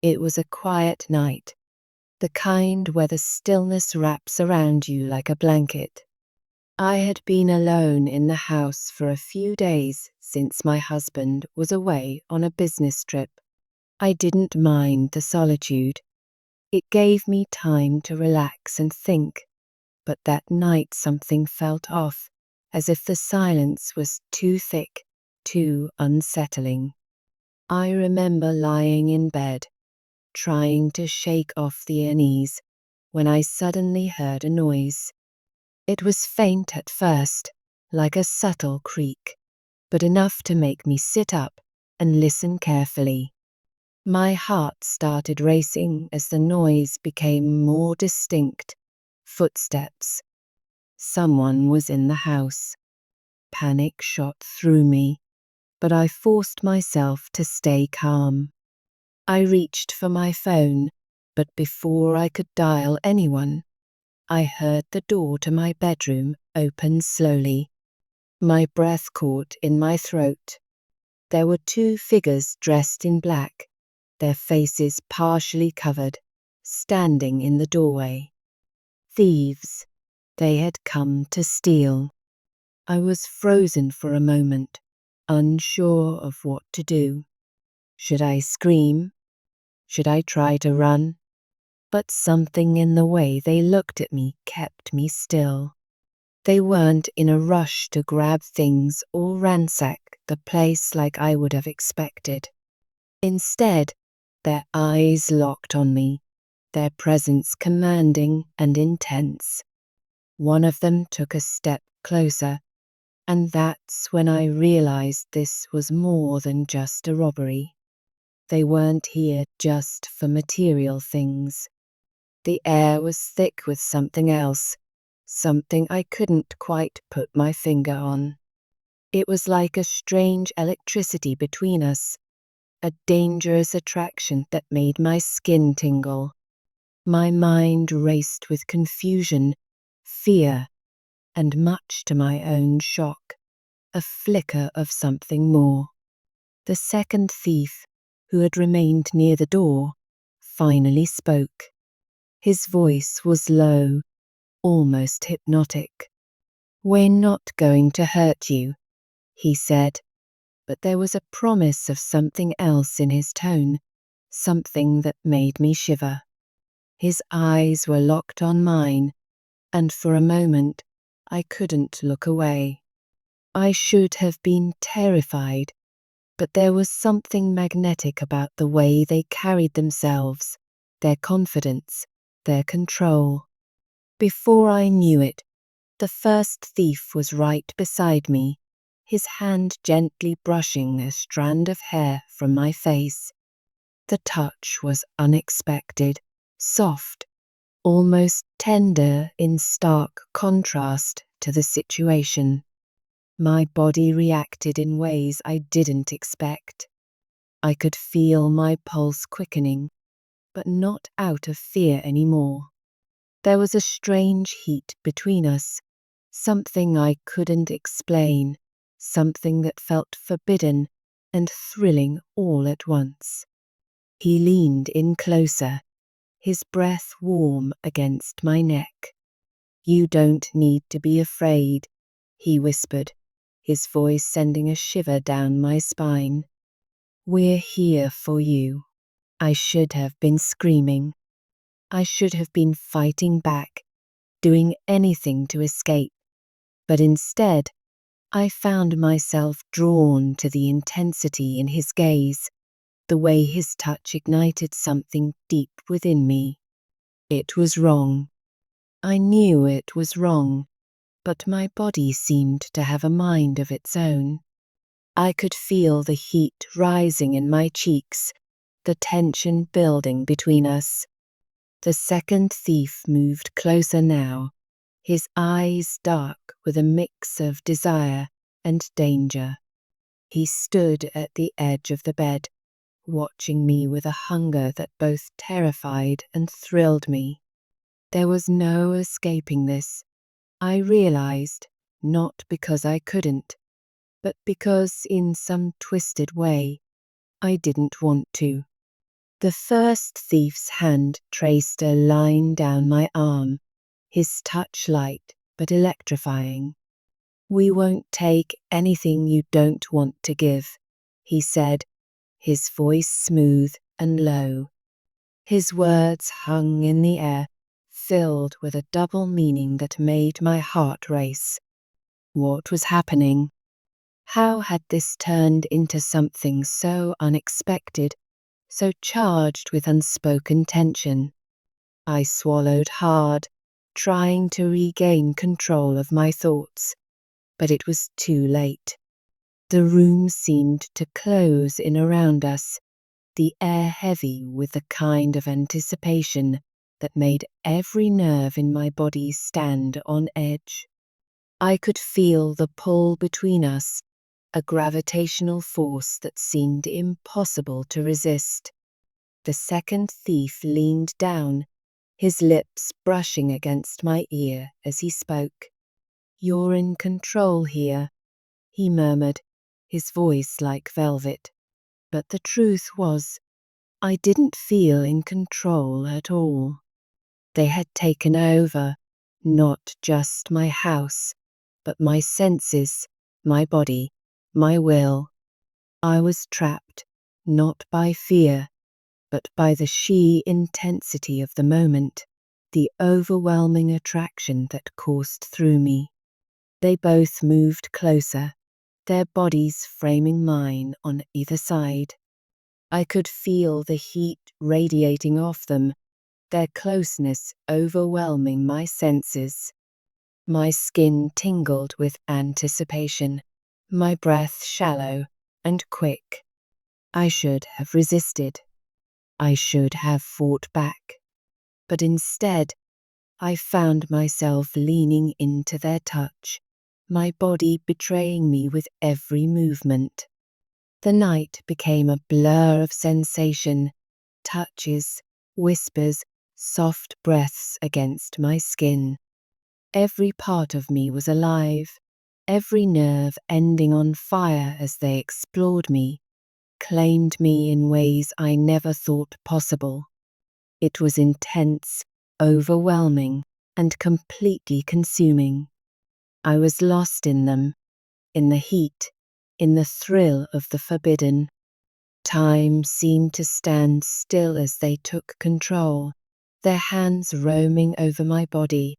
It was a quiet night, the kind where the stillness wraps around you like a blanket. I had been alone in the house for a few days since my husband was away on a business trip. I didn't mind the solitude. It gave me time to relax and think, but that night something felt off, as if the silence was too thick, too unsettling. I remember lying in bed, trying to shake off the unease, when I suddenly heard a noise. It was faint at first, like a subtle creak, but enough to make me sit up and listen carefully. My heart started racing as the noise became more distinct. Footsteps. Someone was in the house. Panic shot through me, but I forced myself to stay calm. I reached for my phone, but before I could dial anyone, I heard the door to my bedroom open slowly. My breath caught in my throat. There were two figures dressed in black, their faces partially covered, standing in the doorway. Thieves. They had come to steal. I was frozen for a moment, unsure of what to do. Should I scream? Should I try to run? But something in the way they looked at me kept me still. They weren't in a rush to grab things or ransack the place like I would have expected. Instead, their eyes locked on me, their presence commanding and intense. One of them took a step closer, and that's when I realized this was more than just a robbery. They weren't here just for material things. The air was thick with something else, something I couldn't quite put my finger on. It was like a strange electricity between us, a dangerous attraction that made my skin tingle. My mind raced with confusion, fear, and much to my own shock, a flicker of something more. The second thief, who had remained near the door, finally spoke. His voice was low, almost hypnotic. "We're not going to hurt you," he said, but there was a promise of something else in his tone, something that made me shiver. His eyes were locked on mine, and for a moment I couldn't look away. I should have been terrified, but there was something magnetic about the way they carried themselves, their confidence, their control. Before I knew it, the first thief was right beside me, his hand gently brushing a strand of hair from my face. The touch was unexpected, soft, almost tender in stark contrast to the situation. My body reacted in ways I didn't expect. I could feel my pulse quickening, but not out of fear anymore. There was a strange heat between us, something I couldn't explain, something that felt forbidden and thrilling all at once. He leaned in closer, his breath warm against my neck. "You don't need to be afraid," he whispered, his voice sending a shiver down my spine. "We're here for you." I should have been screaming. I should have been fighting back, doing anything to escape. But instead, I found myself drawn to the intensity in his gaze, the way his touch ignited something deep within me. It was wrong. I knew it was wrong, but my body seemed to have a mind of its own. I could feel the heat rising in my cheeks, the tension building between us. The second thief moved closer now, his eyes dark with a mix of desire and danger. He stood at the edge of the bed, watching me with a hunger that both terrified and thrilled me. There was no escaping this, I realized, not because I couldn't, but because in some twisted way I didn't want to. The first thief's hand traced a line down my arm, his touch light but electrifying. "We won't take anything you don't want to give," he said, his voice smooth and low. His words hung in the air, filled with a double meaning that made my heart race. What was happening? How had this turned into something so unexpected, so charged with unspoken tension? I swallowed hard, trying to regain control of my thoughts, but it was too late. The room seemed to close in around us, the air heavy with the kind of anticipation that made every nerve in my body stand on edge. I could feel the pull between us, a gravitational force that seemed impossible to resist. The second thief leaned down, his lips brushing against my ear as he spoke. "You're in control here," he murmured, his voice like velvet. But the truth was, I didn't feel in control at all. They had taken over, not just my house, but my senses, my body, my will. I was trapped, not by fear, but by the sheer intensity of the moment, the overwhelming attraction that coursed through me. They both moved closer, their bodies framing mine on either side. I could feel the heat radiating off them, their closeness overwhelming my senses. My skin tingled with anticipation, my breath shallow and quick. I should have resisted. I should have fought back. But instead, I found myself leaning into their touch, my body betraying me with every movement. The night became a blur of sensation, touches, whispers, soft breaths against my skin. Every part of me was alive, every nerve ending on fire as they explored me, claimed me in ways I never thought possible. It was intense, overwhelming, and completely consuming. I was lost in them, in the heat, in the thrill of the forbidden. Time seemed to stand still as they took control, their hands roaming over my body,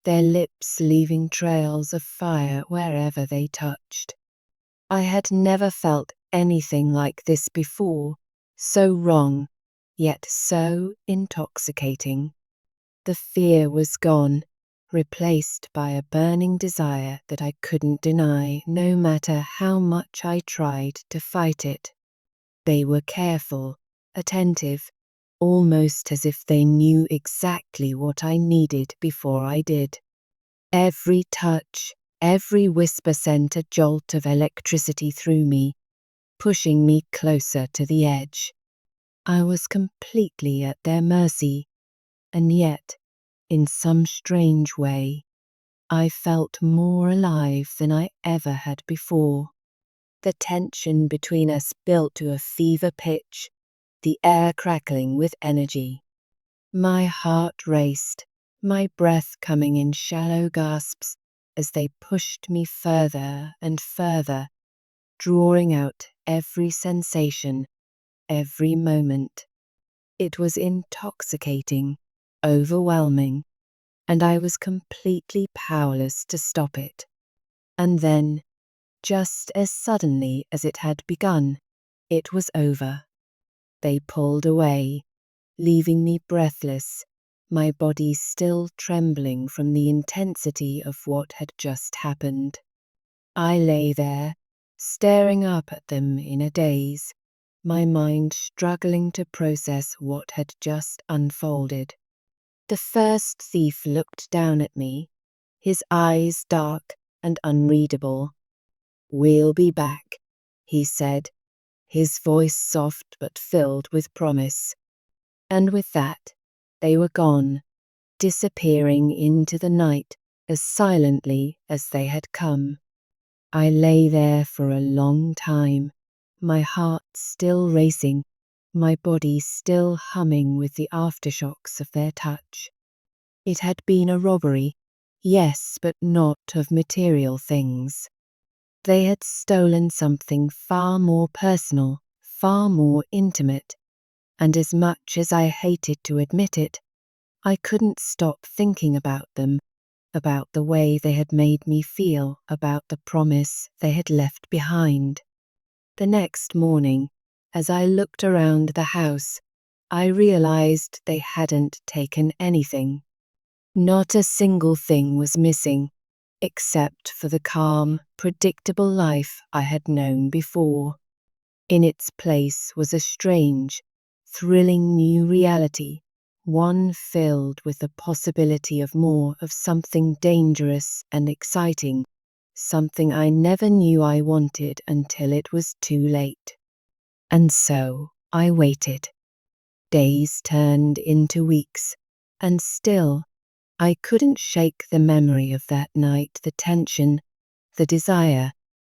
their lips leaving trails of fire wherever they touched. I had never felt anything like this before, so wrong, yet so intoxicating. The fear was gone, replaced by a burning desire that I couldn't deny no matter how much I tried to fight it. They were careful, attentive, almost as if they knew exactly what I needed before I did. Every touch, every whisper sent a jolt of electricity through me, pushing me closer to the edge. I was completely at their mercy, and yet, in some strange way, I felt more alive than I ever had before. The tension between us built to a fever pitch, the air crackling with energy. My heart raced, my breath coming in shallow gasps as they pushed me further and further, drawing out every sensation, every moment. It was intoxicating, overwhelming, and I was completely powerless to stop it. And then, just as suddenly as it had begun, it was over. They pulled away, leaving me breathless, my body still trembling from the intensity of what had just happened. I lay there, staring up at them in a daze, my mind struggling to process what had just unfolded. The first thief looked down at me, his eyes dark and unreadable. "We'll be back," he said, his voice soft but filled with promise. And with that, they were gone, disappearing into the night as silently as they had come. I lay there for a long time, my heart still racing, my body still humming with the aftershocks of their touch. It had been a robbery, yes, but not of material things. They had stolen something far more personal, far more intimate, and as much as I hated to admit it, I couldn't stop thinking about them, about the way they had made me feel, about the promise they had left behind. The next morning, as I looked around the house, I realized they hadn't taken anything. Not a single thing was missing, except for the calm, predictable life I had known before. In its place was a strange, thrilling new reality, one filled with the possibility of more, of something dangerous and exciting, something I never knew I wanted until it was too late. And so I waited. Days turned into weeks, and still I couldn't shake the memory of that night, the tension, the desire,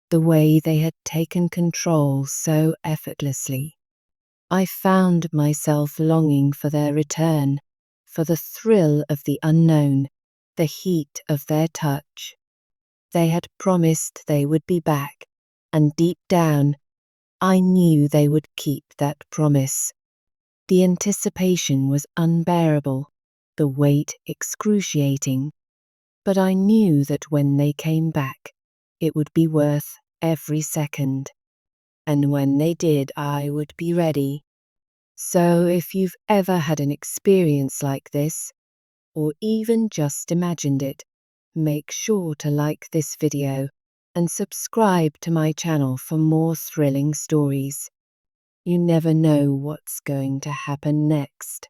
the way they had taken control so effortlessly. I found myself longing for their return, for the thrill of the unknown, the heat of their touch. They had promised they would be back, and deep down, I knew they would keep that promise. The anticipation was unbearable, the wait excruciating, but I knew that when they came back, it would be worth every second. And when they did, I would be ready. So if you've ever had an experience like this, or even just imagined it, make sure to like this video and subscribe to my channel for more thrilling stories. You never know what's going to happen next.